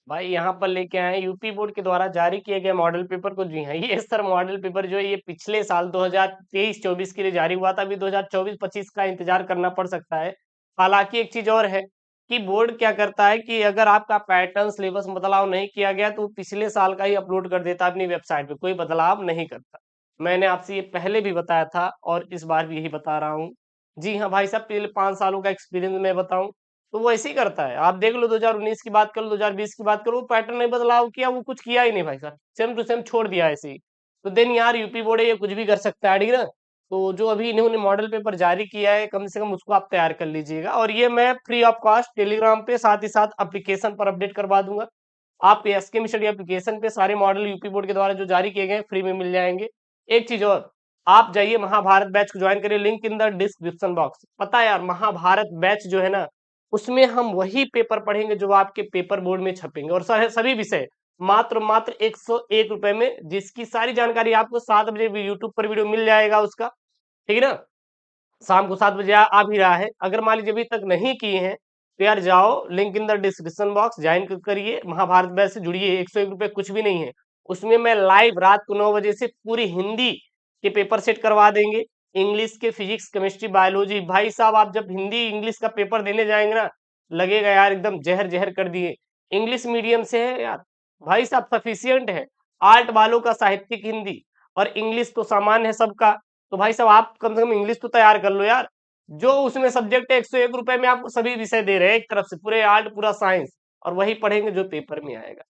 भाई यहाँ पर लेके आए यूपी बोर्ड के द्वारा जारी किए गए मॉडल पेपर को। जी हाँ, ये सर मॉडल पेपर जो है ये पिछले साल 2023-24 के लिए जारी हुआ था। अभी 2024-25 का इंतजार करना पड़ सकता है। हालांकि एक चीज और है कि बोर्ड क्या करता है कि अगर आपका पैटर्न सिलेबस बदलाव नहीं किया गया तो पिछले साल का ही अपलोड कर देता है अपनी वेबसाइट पे, कोई बदलाव नहीं करता। मैंने आपसे ये पहले भी बताया था और इस बार भी यही बता रहा हूँ। जी हाँ भाई साहब, पिछले 5 सालों का एक्सपीरियंस मैं बताऊं तो वो ऐसे ही करता है। आप देख लो 2019 की बात कर लो, 2020 की बात करो, वो पैटर्न नहीं बदलाव किया, वो कुछ किया ही नहीं भाई साहब, सेम टू सेम छोड़ दिया ऐसे ही। तो देन यार यूपी बोर्ड है, ये कुछ भी कर सकता है, ठीक है ना। तो जो अभी इन्होंने मॉडल पेपर जारी किया है कम से कम उसको आप तैयार कर लीजिएगा, और ये मैं फ्री ऑफ कॉस्ट टेलीग्राम पे साथ ही साथ एप्लीकेशन पर अपडेट करवा दूंगा। आप एसके स्टडी एप्लीकेशन पे सारे मॉडल यूपी बोर्ड के द्वारा जो जारी किए गए फ्री में मिल जाएंगे। एक चीज और, आप जाइए महाभारत बैच को ज्वाइन करिए, link in the description box. पता है यार, महाभारत बैच जो है ना, उसमें हम वही पेपर पढ़ेंगे जो आपके पेपर बोर्ड में छपेंगे, और सभी विषय मात्र मात्र 101 रुपए में, जिसकी सारी जानकारी आपको 7 बजे यूट्यूब पर वीडियो मिल जाएगा उसका, ठीक है ना। शाम को 7 बजे आ भी रहा है। अगर मान लीजिए अभी तक नहीं किए हैं तो यार जाओ, link in the description box, join करिए महाभारत बैच से जुड़िए। 101 रुपए कुछ भी नहीं है। उसमें मैं लाइव रात को 9 बजे से पूरी हिंदी के पेपर सेट करवा देंगे, इंग्लिश के, फिजिक्स, केमिस्ट्री, बायोलॉजी। भाई साहब आप जब हिंदी इंग्लिश का पेपर देने जाएंगे ना, लगेगा यार एकदम जहर जहर कर दिए। इंग्लिश मीडियम से है यार, भाई साहब सफिशियंट है। आर्ट वालों का साहित्यिक हिंदी, और इंग्लिश तो सामान्य है सबका। तो भाई साहब आप कम से कम इंग्लिश तो तैयार कर लो यार। जो उसमें सब्जेक्ट है 101 रुपए में आपको सभी विषय दे रहे हैं एक तरफ से, पूरे आर्ट पूरा साइंस, और वही पढ़ेंगे जो पेपर में आएगा।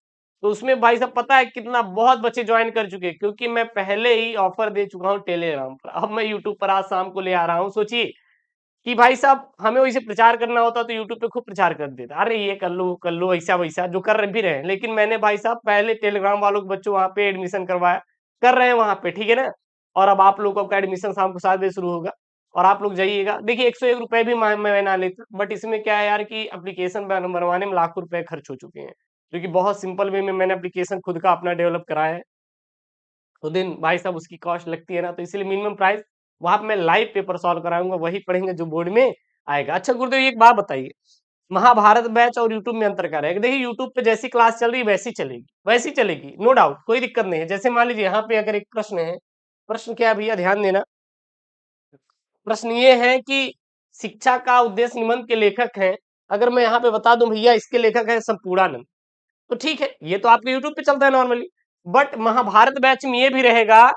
तो उसमें भाई साहब पता है कितना बहुत बच्चे ज्वाइन कर चुके हैं, क्योंकि मैं पहले ही ऑफर दे चुका हूँ टेलीग्राम पर। अब मैं यूट्यूब पर आज शाम को ले आ रहा हूँ। सोचिए कि भाई साहब हमें वैसे प्रचार करना होता तो यूट्यूब पे खूब प्रचार कर देता, अरे ये कर लो ऐसा वैसा, जो कर भी रहे हैं। लेकिन मैंने भाई साहब पहले टेलीग्राम वालों के बच्चों वहां पे एडमिशन करवाया, कर रहे हैं वहां पे, ठीक है ना। और अब आप लोगों का एडमिशन शाम को 7 बजे शुरू होगा, और आप लोग जाइएगा। देखिए 101 रुपए भी मैं ना लेता, बट इसमें क्या है यार कि एप्लीकेशन बनवाने में लाखों रुपए खर्च हो चुके हैं, क्योंकि बहुत सिंपल वे में मैंने एप्लीकेशन खुद का अपना डेवलप कराया है। तो दिन भाई साहब उसकी कॉस्ट लगती है ना, तो इसलिए मिनिमम प्राइस। वहां पे मैं लाइव पेपर सॉल्व कराऊंगा, वही पढ़ेंगे जो बोर्ड में आएगा। अच्छा गुरुदेव एक बात बताइए, महाभारत बैच और यूट्यूब में अंतर क्या रहेगा। देखिए यूट्यूब पे जैसी क्लास चल रही है वैसी चलेगी, वैसी चलेगी, नो डाउट, कोई दिक्कत नहीं है। जैसे मान लीजिए यहाँ पे अगर एक प्रश्न है, प्रश्न क्या है भैया, ध्यान देना। प्रश्न ये है कि शिक्षा का उद्देश्य निबंध के लेखक हैं। अगर मैं यहाँ पे बता दूं भैया इसके लेखक है संपूर्णानंद, तो ठीक है, ये तो आपके यूट्यूब पे चलता है नॉर्मली। बट महाभारत बैच में ये भी रहेगा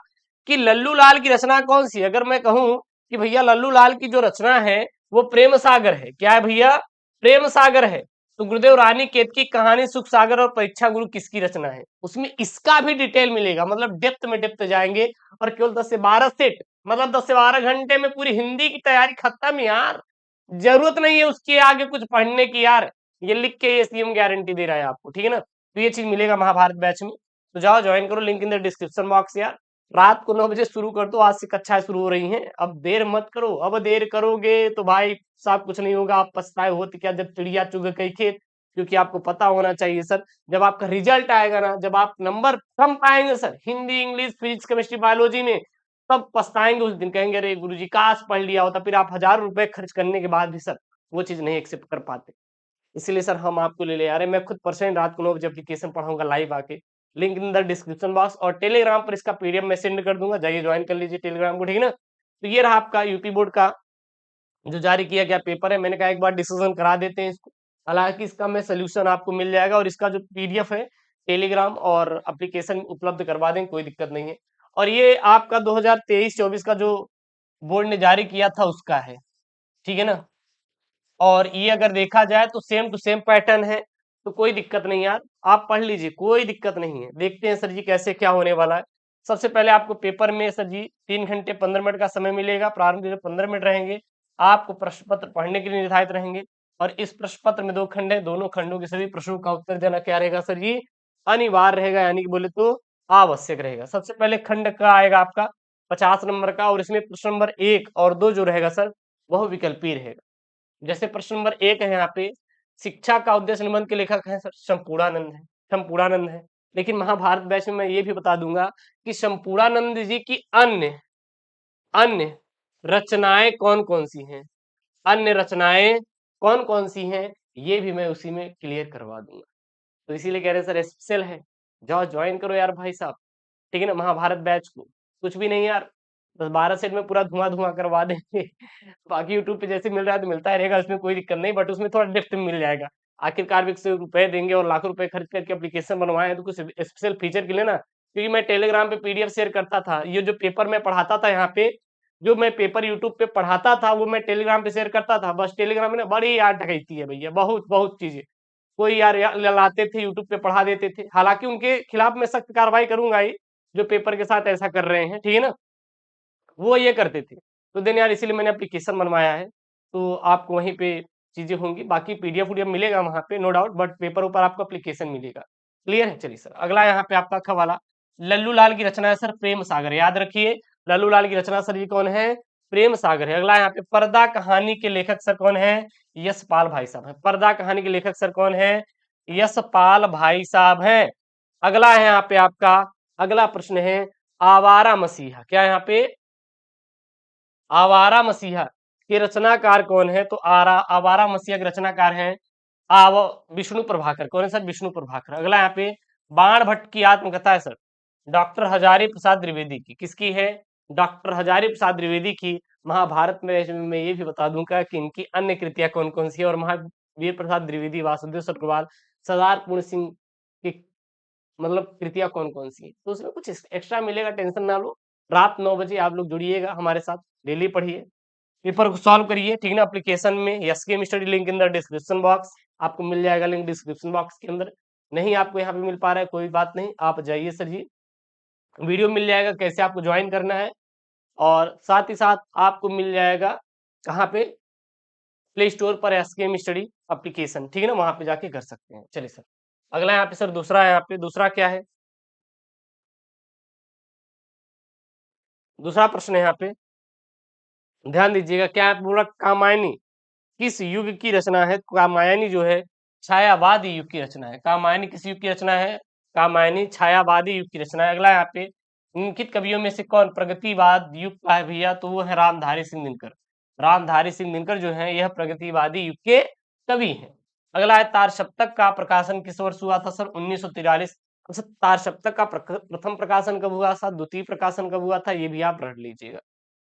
कि लल्लू लाल की रचना कौन सी है। अगर मैं कहूं कि भैया लल्लू लाल की जो रचना है वो प्रेम सागर है, क्या है भैया, प्रेम सागर है, तो गुरुदेव रानी केत की कहानी सुख सागर और परीक्षा गुरु किसकी रचना है, उसमें इसका भी डिटेल मिलेगा। मतलब डेप्थ में डेप्थ जाएंगे, और केवल 10 से 12 सेट, मतलब 10 से 12 घंटे में पूरी हिंदी की तैयारी खत्म यार। जरूरत नहीं है उसके आगे कुछ पढ़ने की यार, ये लिख के ये सीएम गारंटी दे रहा है आपको, ठीक है ना। तो ये चीज मिलेगा महाभारत बैच में। तो जाओ ज्वाइन करो, link in the description box यार। रात को 9 बजे शुरू कर दो, आज से कक्षाएं शुरू हो रही हैं, अब देर मत करो। अब देर करोगे तो भाई साहब कुछ नहीं होगा, आप पछताए होते क्या जब चिड़िया चुग गई खेत। क्योंकि आपको पता होना चाहिए सर, जब आपका रिजल्ट आएगा ना, जब आप नंबर कम पाएंगे sir Hindi, English, physics, chemistry, biology में, तब पछताएंगे उस दिन, कहेंगे अरे गुरुजी काश पढ़ लिया होता। फिर आप हजारों रुपए खर्च करने के बाद भी सर वो चीज नहीं एक्सेप्ट कर पाते। इसीलिए सर हम आपको ले आ रहे हैं। मैं खुद पर्सनली रात को 9 बजे एप्लीकेशन पढ़ाऊंगा लाइव आके, link in the description box, और टेलीग्राम पर इसका पीडीएफ मैं सेंड कर दूंगा, जाइए ज्वाइन कर लीजिए टेलीग्राम को, ठीक है ना। तो ये रहा आपका यूपी बोर्ड का जो जारी किया गया पेपर है। मैंने कहा एक बार डिस्कशन करा देते हैं इसको। हालांकि इसका मैं सोल्यूशन आपको मिल जाएगा, और इसका जो पीडीएफ है टेलीग्राम और एप्लीकेशन उपलब्ध करवा देंगे, कोई दिक्कत नहीं है। और ये आपका 2023-24 का जो बोर्ड ने जारी किया था उसका है, ठीक है ना। और ये अगर देखा जाए तो सेम टू सेम पैटर्न है, तो कोई दिक्कत नहीं यार, आप पढ़ लीजिए, कोई दिक्कत नहीं है। देखते हैं सर जी कैसे क्या होने वाला है। सबसे पहले आपको पेपर में सर जी 3 घंटे 15 मिनट का समय मिलेगा, प्रारंभ के जो 15 मिनट रहेंगे आपको प्रश्न पत्र पढ़ने के लिए निर्धारित रहेंगे। और इस प्रश्न पत्र में 2 खंड है, दोनों खंडों के सभी प्रश्नों का उत्तर देना क्या रहेगा सर जी, अनिवार्य रहेगा, यानी कि बोले तो आवश्यक रहेगा। सबसे पहले खंड का आएगा आपका 50 नंबर का, और इसमें प्रश्न नंबर 1 और 2 जो रहेगा सर वह विकल्पीय रहेगा। जैसे प्रश्न नंबर 1 है यहाँ पे, शिक्षा का उद्देश्य निबंध के लेखक हैं सर शंपूरानंद है, शंपूरानंद है। लेकिन महाभारत बैच में मैं ये भी बता दूंगा कि शंपूरानंद जी की अन्य अन्य रचनाएं कौन कौन सी हैं, अन्य रचनाएं कौन कौन सी हैं, ये भी मैं उसी में क्लियर करवा दूंगा। तो इसीलिए कह रहे हैं सर स्पेशल है, जाओ ज्वाइन करो यार भाई साहब, ठीक है ना, महाभारत बैच को। कुछ भी नहीं यार, बस 12 सेट में पूरा धुआं-धुआं करवा देंगे। बाकी यूट्यूब पे जैसे मिल रहा है तो मिलता ही रहेगा, इसमें कोई दिक्कत नहीं, बट उसमें थोड़ा डेप्थ में मिल जाएगा। आखिरकार भी 100 रुपए देंगे और लाखों रुपए खर्च करके एप्लीकेशन बनवाए हैं तो कुछ स्पेशल फीचर के लिए ना, क्योंकि मैं टेलीग्राम पे पीडीएफ शेयर करता था। ये जो पेपर मैं पढ़ाता था यहाँ पे, जो मैं पेपर यूट्यूब पे पढ़ाता था वो मैं टेलीग्राम पे शेयर करता था। बस टेलीग्राम में ना बड़ी यार डकैती है भैया, बहुत चीजें। कोई यार लाते थे यूट्यूब पे पढ़ा देते थे, हालांकि उनके खिलाफ मैं सख्त कार्रवाई करूंगा ही, जो पेपर के साथ ऐसा कर रहे हैं, ठीक है ना। वो ये करते थे, तो देन यार इसीलिए मैंने एप्लीकेशन बनवाया है। तो आपको वहीं पे चीजें होंगी, बाकी पीडीएफ वीडीएफ मिलेगा वहां पे नो डाउट, बट पेपर ऊपर आपको एप्लीकेशन मिलेगा। क्लियर है, चलिए सर अगला यहाँ पे आपका खवाला। लल्लू लाल की रचना है सर प्रेम सागर, याद रखिए लल्लू लाल की रचना सर ये कौन है, प्रेम सागर है। अगला यहाँ पे पर्दा कहानी के लेखक सर कौन है, यशपाल भाई साहब है। पर्दा कहानी के लेखक सर कौन है, यशपाल भाई साहब हैं। अगला है यहाँ पे आपका, अगला प्रश्न है आवारा मसीहा, क्या यहाँ पे आवारा मसीहा के रचनाकार कौन है, तो आवारा मसीहा के रचनाकार हैं आव विष्णु प्रभाकर। कौन है सर, विष्णु प्रभाकर। अगला यहाँ पे बाण भट्ट की आत्मकथा है सर, डॉक्टर हजारी प्रसाद द्विवेदी की। किसकी है, डॉक्टर हजारी प्रसाद द्विवेदी की। महाभारत में मैं ये भी बता दूंगा कि इनकी अन्य कृतियां कौन कौन सी है, और महावीर प्रसाद द्विवेदी, वासुदेव सटकरवाल, सरदार पूर्ण सिंह की मतलब कृतियां कौन कौन सी है, तो उसमें कुछ एक्स्ट्रा मिलेगा, टेंशन ना लो। रात 9 बजे आप लोग जुड़िएगा हमारे साथ, डेली पढ़िए, पेपर को सॉल्व करिए, ठीक ना। एप्लीकेशन में SKM study link in the description box, आपको मिल जाएगा लिंक डिस्क्रिप्शन बॉक्स के अंदर। नहीं आपको यहाँ पे मिल पा रहा है कोई बात नहीं, आप जाइए सर जी, वीडियो मिल जाएगा कैसे आपको ज्वाइन करना है, और साथ ही साथ आपको मिल जाएगा कहाँ पे, प्ले स्टोर पर एसकेएम स्टडी एप्लीकेशन, ठीक है ना, वहां पे जाके कर सकते हैं। चलिए सर अगला यहाँ पे सर दूसरा है, यहाँ पे दूसरा क्या है, दूसरा प्रश्न है यहाँ पे, ध्यान दीजिएगा क्या है, पूरा कामायनी किस युग की रचना है। कामायनी जो है छायावादी युग की रचना है। कामायनी किस युग की रचना है, कामायनी छायावादी युग की रचना है। अगला यहाँ पे निम्नलिखित कवियों में से कौन प्रगतिवाद युग का है भैया, तो वो है रामधारी सिंह दिनकर। रामधारी सिंह दिनकर जो है यह प्रगतिवादी युग के कवि हैं। अगला है तार सप्तक का प्रकाशन किस वर्ष हुआ था सर, 1943। अच्छा तार सप्तक का प्रथम प्रकाशन कब हुआ था, द्वितीय प्रकाशन कब हुआ था, ये भी आप रट लीजिएगा,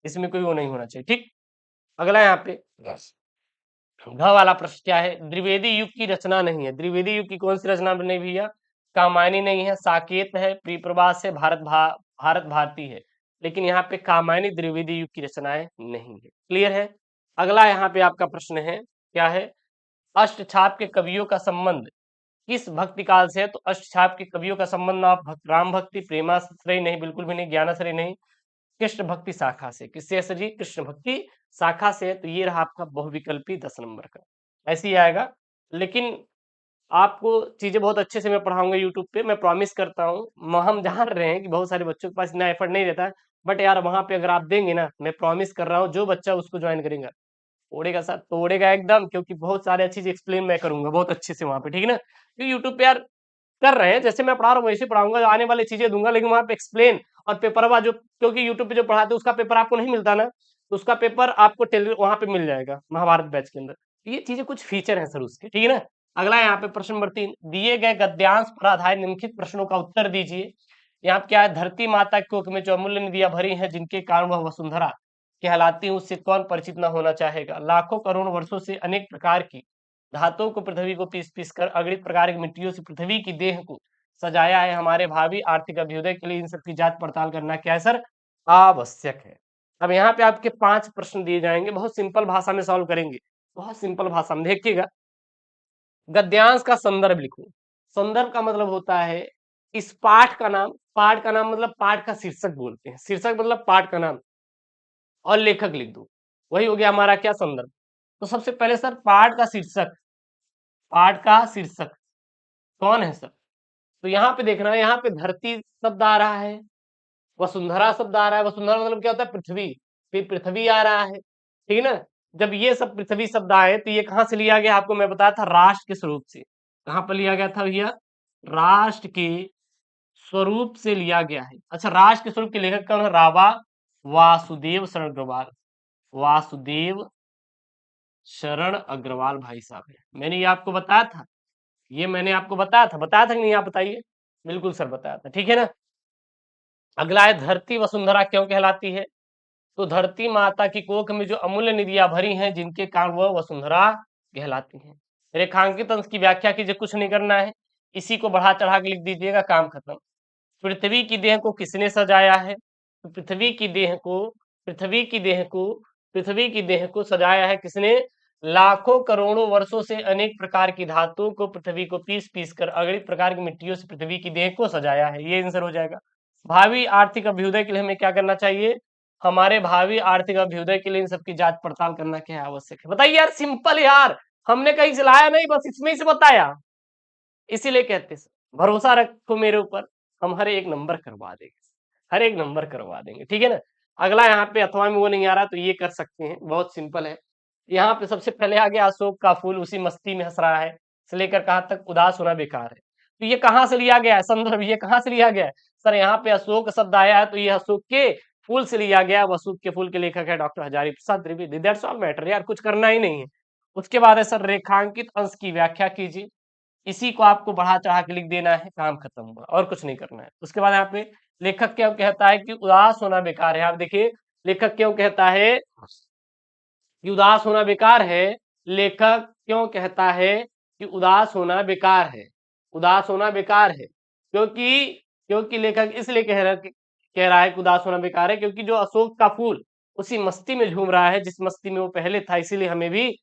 इसमें कोई वो नहीं होना चाहिए, ठीक। अगला यहाँ पे घ वाला प्रश्न क्या है, द्विवेदी युग की रचना नहीं है। द्विवेदी युग की कौन सी रचना नहीं भैया, कामायनी नहीं है, साकेत है, प्रियप्रवास है, भारत भारती है। लेकिन यहाँ पे कामायनी द्विवेदी युग की रचनाएं नहीं है। क्लियर है। अगला यहाँ पे आपका प्रश्न है क्या है, अष्टछाप के कवियों का संबंध किस भक्ति काल से है, तो अष्टछाप के कवियों का संबंध आप राम भक्ति, प्रेमाश्रय नहीं, बिल्कुल भी नहीं, ज्ञानाश्रय नहीं, कृष्ण भक्ति शाखा से। किससे है सर जी, कृष्ण भक्ति शाखा से। तो ये रहा आपका बहुविकल्पी 10 नंबर का, ऐसे ही आएगा। लेकिन आपको चीजें बहुत अच्छे से मैं पढ़ाऊंगा यूट्यूब पे, मैं प्रॉमिस करता हूँ। हम जान रहे हैं कि बहुत सारे बच्चों के पास इतना एफर्ट नहीं रहता है, बट यार वहां पे अगर आप देंगे ना, मैं प्रॉमिस कर रहा हूँ जो बच्चा उसको ज्वाइन करेगा तोड़ेगा सर, तोड़ेगा एकदम, क्योंकि बहुत सारे अच्छी चीज एक्सप्लेन मैं करूंगा बहुत अच्छे से वहां पे, ठीक है ना। क्योंकि यूट्यूब पे यार कर रहे हैं, जैसे मैं पढ़ा रहा हूँ वैसे पढ़ाऊंगा, आने वाली चीजें दूंगा, लेकिन वहां पे एक्सप्लेन और पेपरवा जो, क्योंकि यूट्यूब पे जो पढ़ाते हैं उसका पेपर आपको नहीं मिलता ना, तो उसका पेपर आपको टेली वहां पे मिल जाएगा महाभारत बैच के अंदर। ये चीजें कुछ फीचर है सर उसके, ठीक है ना। अगला यहाँ पे प्रश्न नंबर 3, दिए गए गद्यांश पर आधारित निम्नलिखित प्रश्नों का उत्तर दीजिए। यहाँ पे क्या है, धरती माता की कोख में जो अमूल्य निधियां भरी हैं जिनके कारण वह वसुंधरा कहलाती है, उससे कौन परिचित न होना चाहेगा। लाखों करोड़ वर्षों से अनेक प्रकार की धातुओं को पृथ्वी को पीस पीस कर अगणित प्रकार की मिट्टियों से पृथ्वी की देह को सजाया है। हमारे भावी आर्थिक अभ्युदय के लिए इन सबकी जांच पड़ताल करना क्या है सर, आवश्यक है। अब यहाँ पे आपके 5 प्रश्न दिए जाएंगे, बहुत सिंपल भाषा में सॉल्व करेंगे, बहुत सिंपल भाषा में देखिएगा। गद्यांश का संदर्भ लिखो। संदर्भ का मतलब होता है इस पाठ का नाम, पाठ का नाम मतलब पाठ का शीर्षक बोलते हैं, शीर्षक मतलब पाठ का नाम, और लेखक लिख दो, वही हो गया हमारा क्या, संदर्भ। तो सबसे पहले सर पाठ का शीर्षक, पाठ का शीर्षक कौन है सर, तो यहाँ पे देखना है, यहाँ पे धरती शब्द आ रहा है, वसुंधरा शब्द आ रहा है। वसुंधरा मतलब क्या होता है, पृथ्वी, फिर पृथ्वी आ रहा है, ठीक है ना। जब ये सब पृथ्वी शब्द आए तो ये कहाँ से लिया गया, आपको मैं बताया था राष्ट्र के स्वरूप से। कहाँ पर लिया गया था भैया, राष्ट्र के स्वरूप से लिया गया है। अच्छा राष्ट्र के स्वरूप के लेखक कौन है, रावा वासुदेव शरण अग्रवाल, वासुदेव शरण अग्रवाल भाई साहब है। मैंने ये आपको बताया था ये मैंने आपको बताया था कि नहीं, आप बताइए। बिल्कुल सर बताया था, ठीक है ना। अगला है धरती वसुंधरा क्यों कहलाती है? तो धरती माता की कोख में जो अमूल्य निधियां भरी हैं, जिनके कारण वह वसुंधरा कहलाती हैं। रेखांकित अंश की व्याख्या कीजिए, कुछ नहीं करना है, इसी को बढ़ा चढ़ा के लिख दीजिएगा, काम खत्म। पृथ्वी की देह को किसने सजाया है? तो पृथ्वी की देह को सजाया है किसने? लाखों करोड़ों वर्षों से अनेक प्रकार की धातुओं को पृथ्वी को पीस पीस कर अगणित प्रकार की मिट्टियों से पृथ्वी की देह को सजाया है। ये आंसर हो जाएगा। भावी आर्थिक अभ्युदय के लिए हमें क्या करना चाहिए? हमारे भावी आर्थिक अभ्युदय के लिए इन सबकी जांच पड़ताल करना क्या है, आवश्यक है? बताइए यार, सिंपल यार, हमने कहीं चलाया नहीं, बस इसमें ही से बताया। इसीलिए कहते हैं भरोसा रखो मेरे ऊपर, हम हर एक नंबर करवा देंगे, हर एक नंबर करवा देंगे, ठीक है ना। अगला यहाँ पे अथवा में वो नहीं आ रहा, तो ये कर सकते हैं, बहुत सिंपल है। यहाँ पे सबसे पहले आ गया अशोक का फूल उसी मस्ती में हंस रहा है, से लेकर कहाँ तक उदास होना बेकार है। तो ये कहाँ से लिया गया है संदर्भ, ये कहाँ से लिया गया है? सर यहाँ पे अशोक शब्द आया है, तो ये अशोक के फूल से लिया गया। अशोक के फूल के लेखक है doctor Hazari Prasad Dwivedi. That's all matter यार, कुछ करना ही नहीं है। उसके बाद है सर रेखांकित अंश की व्याख्या कीजिए, इसी को आपको बढ़ा चढ़ा के लिख देना है, काम खत्म हुआ, और कुछ नहीं करना है। उसके बाद यहाँ पे लेखक क्यों कहता है कि उदास होना बेकार है? आप देखिए, लेखक क्यों कहता है कि उदास होना बेकार है? लेखक क्यों कहता है कि उदास होना बेकार है? उदास होना बेकार है क्योंकि क्योंकि लेखक इसलिए कह रहा है कि उदास होना बेकार है, क्योंकि जो अशोक का फूल उसी मस्ती में झूम रहा है जिस मस्ती में वो पहले था, इसीलिए हमें भी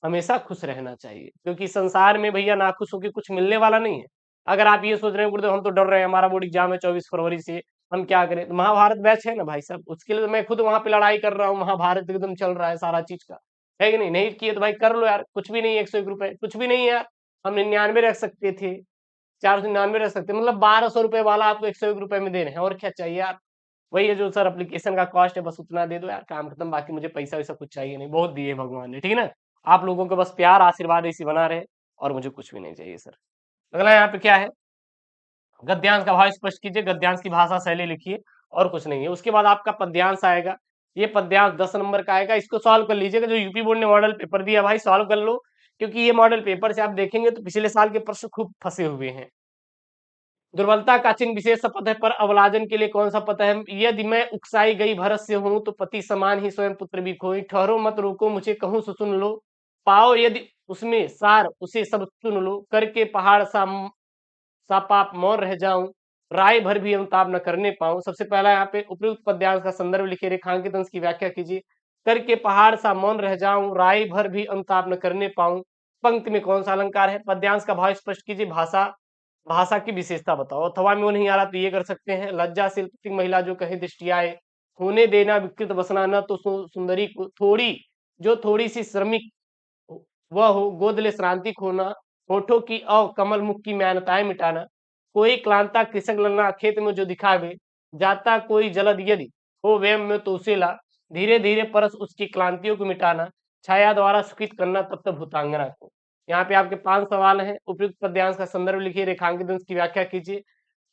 हमेशा खुश रहना चाहिए, क्योंकि संसार में भैया नाखुश होकर कुछ मिलने वाला नहीं है। अगर आप ये सोच रहे हैं गुरुदेव हम तो डर रहे हैं, हमारा बोर्ड एग्जाम है 24 फरवरी से, हम क्या करें, तो महाभारत बैच है ना भाई साहब, उसके लिए तो मैं खुद वहां पे लड़ाई कर रहा हूँ, महाभारत एकदम चल रहा है सारा चीज का, है कि नहीं? नहीं किए तो भाई कर लो यार, कुछ भी नहीं, 101 रुपए कुछ भी नहीं है यार। हम 99 रख सकते थे, 499 रख सकते, मतलब 1200 रुपए वाला आपको 101 रुपए में दे रहे हैं, और क्या चाहिए यार? वही है जो सर एप्लीकेशन का कॉस्ट है, बस उतना दे दो यार, काम खत्म। बाकी मुझे पैसा वैसा कुछ चाहिए नहीं, बहुत दिए भगवान ने, ठीक है ना। आप लोगों को बस प्यार आशीर्वाद ऐसी बना रहे, और मुझे कुछ भी नहीं चाहिए सर। अगला यहाँ पे क्या है, गद्यांश का भाव स्पष्ट कीजिए, गद्यांश की भाषा शैली लिखिए, और कुछ नहीं है। उसके बाद आपका पद्यांश आएगा, ये पद्यांश 10 नंबर का आएगा, इसको सॉल्व कर लीजिएगा। जो यूपी बोर्ड ने मॉडल पेपर दिया भाई, सॉल्व कर लो, क्योंकि ये मॉडल पेपर से आप देखेंगे तो पिछले साल के प्रश्न खूब फंसे हुए हैं। दुर्बलता का चिन्ह विशेष शपथ है, पर अवलाजन के लिए कौन सा पद है? यदि मैं उकसाई गई भरत से हूं, तो पति समान ही स्वयं पुत्र भी खोई। ठहरो मत रोको मुझे कहूं सो सुन लो, पाओ यदि उसमें सार उसे सब चुन लो। करके पहाड़ सा सा पाप मौन रह जाऊं, राय भर भी अनुताप न करने पाऊं। सबसे पहला यहाँ पे उपयुक्त पद्यांश का संदर्भ लिखिए, रेखांकित अंश की व्याख्या कीजिए। करके पहाड़ सा मौन रह जाऊं, राय भर भी अनुताप न करने पाऊं, पंक्ति में कौन सा अलंकार है? पद्यांश का भाव स्पष्ट कीजिए, भाषा भाषा की विशेषता बताओ। अथवा में वो नहीं आ रहा तो ये कर सकते हैं, लज्जाशील महिला जो कहे दृष्टि आए, होने देना विकृत बसना, न तो सुंदरी को थोड़ी, जो थोड़ी सी श्रमिक वह हो, गोद ले श्रांति खोना, होठों की अव कमल मुख की म्यानताएं मिटाना। कोई क्लांता कृषक ललना खेत में जो दिखावे, जाता कोई जलद यदि हो व्यम में तो उसे ला। धीरे धीरे परस उसकी क्लांतियों को मिटाना, छाया द्वारा सुखित करना तप्त भूतांगना को। यहाँ पे आपके 5 सवाल हैं। उपयुक्त पद्यांश का संदर्भ लिखिए, रेखांकित अंश की व्याख्या कीजिए।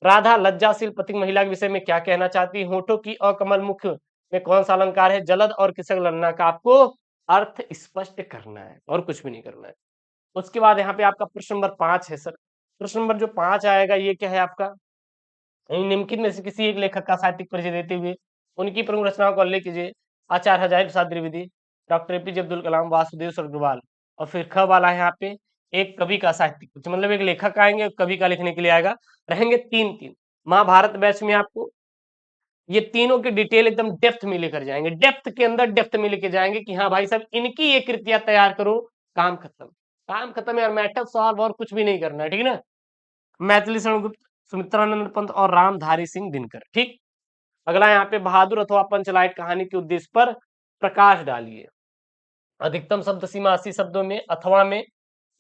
राधा लज्जाशील पथिक महिला के विषय में क्या कहना चाहती है? होठों की अकमल मुख में कौन सा अलंकार है? जलद और कृषक ललना का आपको अर्थ स्पष्ट करना है, और कुछ भी नहीं करना है। उसके बाद यहाँ पे आपका प्रश्न नंबर 5 है सर। प्रश्न नंबर जो 5 आएगा ये क्या है आपका? निम्नलिखित में से किसी एक लेखक का साहित्यिक परिचय देते हुए उनकी प्रमुख रचनाओं का उल्लेख कीजिए। आचार्य हजारी प्रसाद द्विवेदी, डॉक्टर एपीजे अब्दुल कलाम, वासुदेव सरगोपाल। और फिर ख वाला है यहाँ पे एक कवि का साहित्यिक परिचय, मतलब एक लेखक आएंगे, एक कवि का लिखने के लिए आएगा। रहेंगे 3-3। महाभारत बैच में आपको ये तीनों की डिटेल एकदम डेप्थ में लेकर जाएंगे, डेप्थ के अंदर डेप्थ में लेके जाएंगे कि हाँ भाई साहब इनकी ये कृतियां तैयार करो, काम खत्म। काम खत्म यार, मैटर सॉल्व, और कुछ भी नहीं करना है, ठीक है ना। मैथिली शरण गुप्त, सुमित्रानंद पंत और रामधारी सिंह दिनकर, ठीक। अगला यहाँ पे बहादुर अथवा पंचलाइट कहानी के उद्देश्य पर प्रकाश डालिए। अधिकतम शब्द सीमा 80 शब्दों में, अथवा में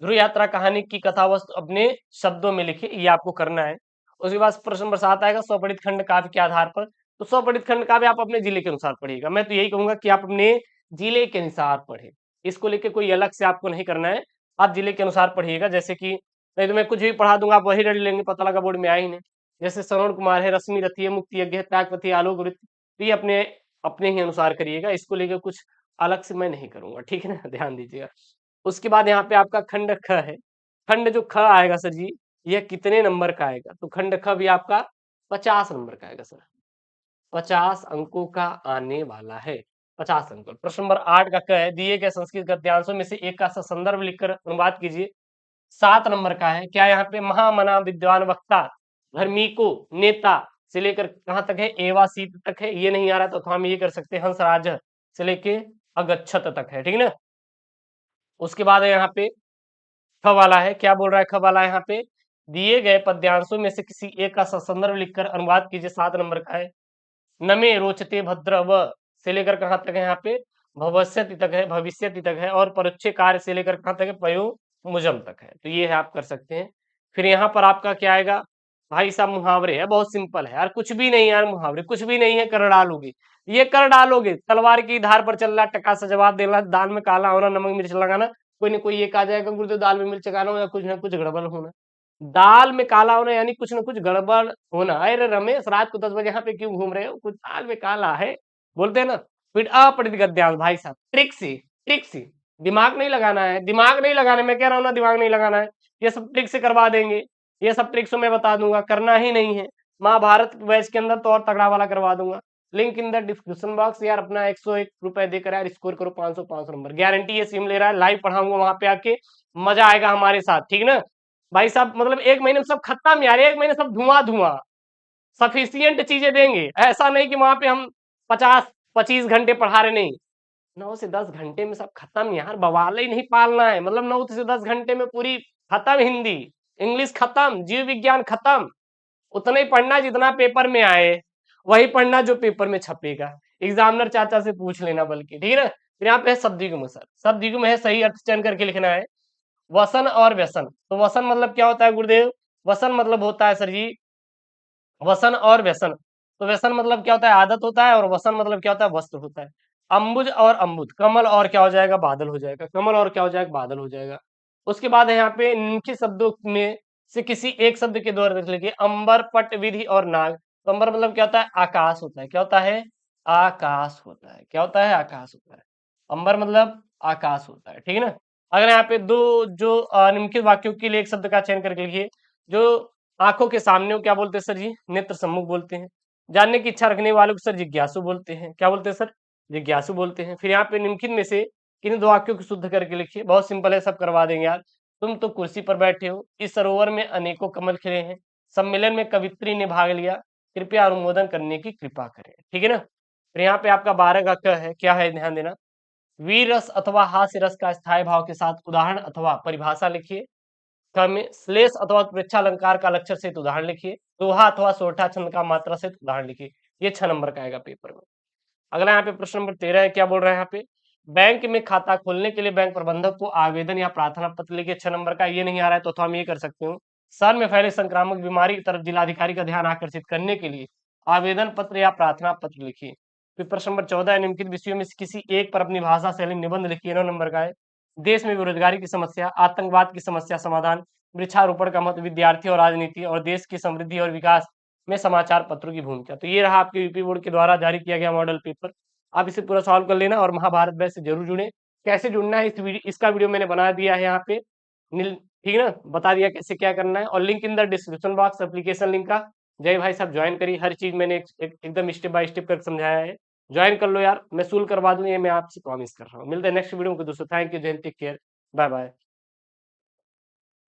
ध्रुव यात्रा कहानी की कथा वस्तु अपने शब्दों में लिखिए, ये आपको करना है। उसके बाद प्रश्न नंबर 7 आएगा, स्वपठित खंड काव्य के आधार पर। तो स्वपठित खंड काव्य आप अपने जिले के अनुसार पढ़िएगा, मैं तो यही कहूंगा कि आप अपने जिले के अनुसार पढ़े, इसको लेके कोई अलग से आपको नहीं करना है, आप जिले के अनुसार पढ़िएगा। जैसे कि नहीं तो मैं कुछ भी पढ़ा दूंगा, आप वही रट लेंगे, पता लगा बोर्ड में आया ही नहीं। जैसे श्रवण कुमार है, रश्मि रथी है, मुक्ति यज्ञ है, त्यागपति, आलोक वृत्त, तो ये अपने अपने ही अनुसार करिएगा, इसको लेकर कुछ अलग से मैं नहीं करूंगा, ठीक है ना, ध्यान दीजिएगा। उसके बाद यहाँ पे आपका खंड ख है, खंड जो ख आएगा सर जी, यह कितने नंबर का आएगा? तो खंड ख भी आपका 50 नंबर का आएगा सर, 50 अंकों का आने वाला है, 50 अंक। प्रश्न नंबर 8 का क है, दिए गए संस्कृत गद्यांशों में से एक का संदर्भ लिखकर अनुवाद कीजिए। 7 नंबर का है, क्या यहाँ पे महामना विद्वान वक्ता धर्मीको नेता से लेकर कहाँ तक है? एवा सीत तक है। ये नहीं आ रहा तो हम ये कर सकते हैं हंसराज से लेके अगच्छत तक है, ठीक है ना। उसके बाद है यहाँ पे ख वाला है, क्या बोल रहा है ख वाला यहाँ पे? दिए गए पद्यांशों में से किसी एक का संदर्भ लिखकर अनुवाद कीजिए। 7 नंबर का है, नमे रोचते भद्र व से लेकर कहाँ तक है? यहाँ पे भविष्यति तक है, भविष्यति तक है, और परोक्षे कार्य से लेकर कहाँ तक है? पयो मुजम तक है। तो ये है, आप कर सकते हैं। फिर यहाँ पर आपका क्या आएगा भाई साहब? मुहावरे है, बहुत सिंपल है यार, कुछ भी नहीं यार, मुहावरे कुछ भी नहीं है, कर डालोगे, ये कर डालोगे। तलवार की धार पर चल रहा, टका सा जवाब देना, दाल में काला होना, नमक मिर्च लगाना, कोई ना कोई एक आ जाएगा गुरुदेव, दाल में मिर्च लगाना हो या कुछ ना कुछ गड़बड़ होना। दाल में काला होना यानी कुछ ना कुछ गड़बड़ होना। अरे रमेश, रात को 10 बजे यहाँ पे क्यों घूम रहे हो? कुछ दाल में काला है, बोलते हैं ना। फिर अपठित गद्यांश भाई साहब, ट्रिक से दिमाग नहीं लगाना है, दिमाग नहीं लगाना है, मैं कह रहा हूँ ना, दिमाग नहीं लगाना है। ये सब ट्रिक से करवा देंगे, ये सब ट्रिक्स मैं बता दूंगा, करना ही नहीं है। महाभारत बैच के अंदर तो और तगड़ा वाला करवा दूंगा। Link in the description box. यार अपना 101 रुपए देकर यार स्कोर करो 500 नंबर, गारंटी ये सिम ले रहा है, लाइव पढ़ाऊंगा वहां पे आके, मजा आएगा हमारे साथ, ठीक ना भाई साहब। मतलब 1 महीने में सब खत्म यार, 1 महीने सब धुआं धुआं, सफिशियंट चीजें देंगे। ऐसा नहीं कि वहां पे हम 50-25 घंटे पढ़ा रहे, नहीं, 9 से 10 घंटे में सब खत्म यार, बवाल ही नहीं पालना है। मतलब 9 से 10 घंटे में पूरी खत्म, हिंदी इंग्लिश खत्म, जीव विज्ञान खत्म। उतना ही पढ़ना जितना पेपर में आए, वही पढ़ना जो पेपर में छपेगा। एग्जामिनर चाचा से पूछ लेना बल्कि, ठीक है ना। फिर यहाँ पे है शब्दयुग्म सर, शब्दयुग्म है, सही अर्थ चयन करके लिखना है। वसन और व्यसन, तो वसन मतलब क्या होता है गुरुदेव? वसन मतलब होता है सर जी, वसन और व्यसन। तो व्यसन मतलब क्या होता है? आदत होता है, और वसन मतलब क्या होता है? वस्त्र होता है। अंबुज और अम्बुद, कमल और क्या हो जाएगा? बादल हो जाएगा, कमल और क्या हो जाएगा? बादल हो जाएगा। उसके बाद है यहाँ पे निम्नलिखित शब्दों में से किसी एक शब्द के द्वारा लिखिए। अंबर, पट, विधि और नाग। तो अंबर मतलब क्या होता है? आकाश होता है। क्या होता है? आकाश होता है। क्या होता है? आकाश होता है। अंबर मतलब आकाश होता है, ठीक है ना। अगर यहाँ पे दो जो निम्नलिखित वाक्यों के लिए एक शब्द का चयन करके लिखिए। जो आंखों के सामने को क्या बोलते हैं सर जी? नेत्र सम्मुख बोलते हैं। जानने की इच्छा रखने वालों को सर जिज्ञासु बोलते हैं। क्या बोलते हैं सर? जिज्ञासु बोलते हैं। फिर यहाँ पे निम्नलिखित में से किन दो वाक्यों को शुद्ध करके लिखिए। बहुत सिंपल है, सब करवा देंगे यार। तुम तो कुर्सी पर बैठे हो, इस सरोवर में अनेकों कमल खिले हैं, सम्मेलन में कवित्री ने भाग लिया, कृपया अनुमोदन करने की कृपा करें, ठीक है ना। फिर यहाँ पे आपका 12 का क है, क्या है ध्यान देना। वीर रस अथवा हास्य रस का स्थायी भाव के साथ उदाहरण अथवा परिभाषा लिखिए। क में श्लेष अथवा प्रेक्षालंकार का लक्षण सहित उदाहरण लिखिए। दोहा अथवा सोरठा छंद का मात्रा सहित उदाहरण लिखिए। ये 6 नंबर का आएगा पेपर में। अगला यहाँ पे प्रश्न नंबर 13 है, क्या बोल रहा है यहाँ पे? बैंक में खाता खोलने के लिए बैंक प्रबंधक को आवेदन या प्रार्थना पत्र लिखिए। 6 नंबर का। ये नहीं आ रहा है तो हम ये कर सकते हो, शहर में फैले संक्रामक बीमारी की तरफ जिलाधिकारी का ध्यान आकर्षित करने के लिए आवेदन पत्र या प्रार्थना पत्र लिखिए। फिर प्रश्न नंबर 14 है, निम्नलिखित विषयों में से किसी एक पर अपनी भाषा शैली निबंध लिखिए। 9 नंबर का है, देश में बेरोजगारी की समस्या, आतंकवाद की समस्या समाधान, वृक्षारोपण का महत्व, विद्यार्थी और राजनीति, और देश की समृद्धि और विकास में समाचार पत्रों की भूमिका। तो ये रहा आपके यूपी बोर्ड के द्वारा जारी किया गया मॉडल पेपर। आप इसे पूरा सॉल्व कर लेना और महाभारत बैच से जरूर जुड़े। कैसे जुड़ना है इसका वीडियो मैंने बना दिया है यहाँ पे, ठीक है ना, बता दिया कैसे क्या करना है, और link in the description box application link का। जय भाई साहब ज्वाइन करिए, हर चीज मैंने एकदम स्टेप बाय स्टेप करके समझाया है। ज्वाइन कर लो यार, मैं सूल करवा दूं, ये मैं आपसे प्रॉमिस कर रहा हूँ। मिलते हैं नेक्स्ट वीडियो में दोस्तों। Thank you, Jai Hind, take care, bye bye.